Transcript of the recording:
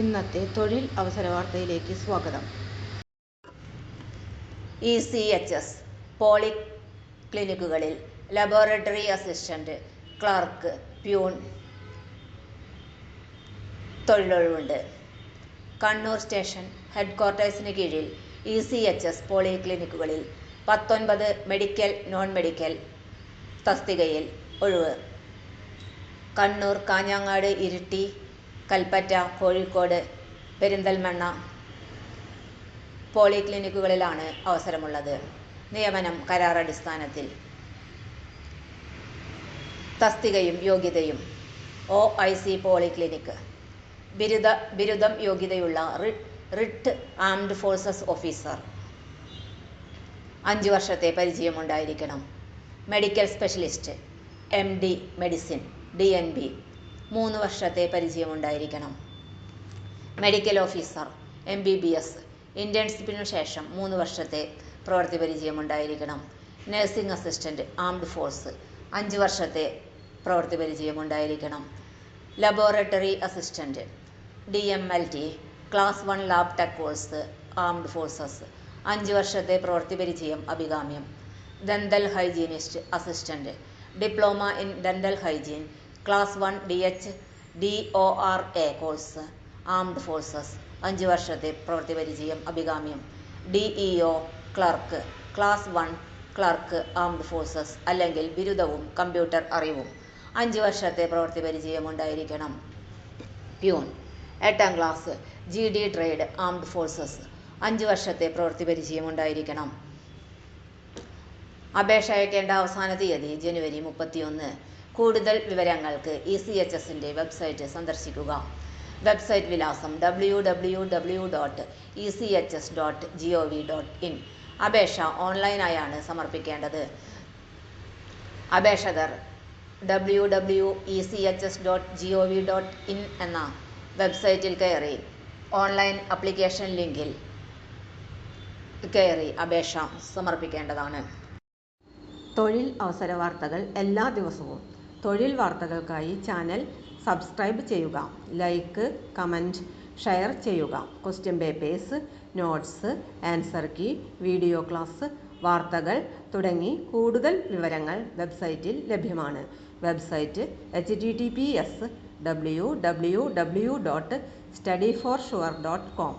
ഇന്നത്തെ തൊഴിൽ അവസര വാർത്തയിലേക്ക് സ്വാഗതം. ECHS പോളി ക്ലിനിക്കുകളിൽ ലബോറട്ടറി അസിസ്റ്റന്റ്, ക്ലർക്ക്, പ്യൂൺ തൊഴിലൊഴിവുണ്ട്. കണ്ണൂർ സ്റ്റേഷൻ ഹെഡ്ക്വാർട്ടേഴ്സിന് കീഴിൽ ECHS പോളി ക്ലിനിക്കുകളിൽ 19 മെഡിക്കൽ നോൺ മെഡിക്കൽ തസ്തികയിൽ ഒഴിവ്. കണ്ണൂർ, കാഞ്ഞങ്ങാട്, ഇരിട്ടി, കൽപ്പറ്റ, കോഴിക്കോട്, പെരിന്തൽമണ്ണ പോളിക്ലിനിക്കുകളിലാണ് അവസരമുള്ളത്. നിയമനം കരാറടിസ്ഥാനത്തിൽ. തസ്തികയും യോഗ്യതയും: OIC പോളിക്ലിനിക് ബിരുദം യോഗ്യതയുള്ള റിട്ട് ആംഡ് ഫോഴ്സസ് ഓഫീസർ 5 വർഷത്തെ പരിചയമുണ്ടായിരിക്കണം. Medical specialist MD medicine DNB 3 വർഷത്തെ പരിചയമുണ്ടായിരിക്കണം. മെഡിക്കൽ ഓഫീസർ MBBS ഇന്റേൺഷിപ്പിനു ശേഷം 3 വർഷത്തെ പ്രവൃത്തി പരിചയമുണ്ടായിരിക്കണം. നഴ്സിംഗ് അസിസ്റ്റന്റ് ആംഡ് ഫോഴ്സ് 5 വർഷത്തെ പ്രവൃത്തി പരിചയമുണ്ടായിരിക്കണം. Laboratory assistant DMLT class 1 lab tech course armed forces 5 വർഷത്തെ പ്രവൃത്തി പരിചയം അഭികാമ്യം. Dental hygienist assistant diploma in dental hygiene class 1 DHDORA course armed forces 5 വർഷത്തെ പ്രവൃത്തി പരിചയം അഭികാമ്യം. DEO clerk class 1 clerk armed forces അല്ലെങ്കിൽ ബിരുദവും കമ്പ്യൂട്ടർ അറിവും 5 വർഷത്തെ പ്രവൃത്തി പരിചയം ഉണ്ടായിരിക്കണം. Peon 8ാം class GD trade armed forces 5 വർഷത്തെ പ്രവൃത്തി പരിചയം ഉണ്ടായിരിക്കണം. അപേക്ഷ അയക്കേണ്ട അവസാന തീയതി ജനുവരി 31. കൂടുതൽ വിവരങ്ങൾക്ക് ECHSന്റെ വെബ്സൈറ്റ് സന്ദർശിക്കുക. വെബ്സൈറ്റ് വിലാസം www.echs.gov.in. അപേക്ഷ ഓൺലൈനായാണ് സമർപ്പിക്കേണ്ടത്. അപേക്ഷകർ www.echs.gov.in എന്ന വെബ്സൈറ്റിൽ കയറി ഓൺലൈൻ ആപ്ലിക്കേഷൻ ലിങ്കിൽ കയറി അപേക്ഷ സമർപ്പിക്കേണ്ടതാണ്. തൊഴിൽ അവസര വാർത്തകൾ എല്ലാ ദിവസവും. തൊഴിൽ വാർത്തകൾക്കായി ചാനൽ സബ്സ്ക്രൈബ് ചെയ്യുക. ലൈക്ക്, കമൻറ്റ്, ഷെയർ ചെയ്യുക. Question papers, notes, answer key, video class, വാർത്തകൾ തുടങ്ങി കൂടുതൽ വിവരങ്ങൾ വെബ്സൈറ്റിൽ ലഭ്യമാണ്. Website https://www.studyforsure.com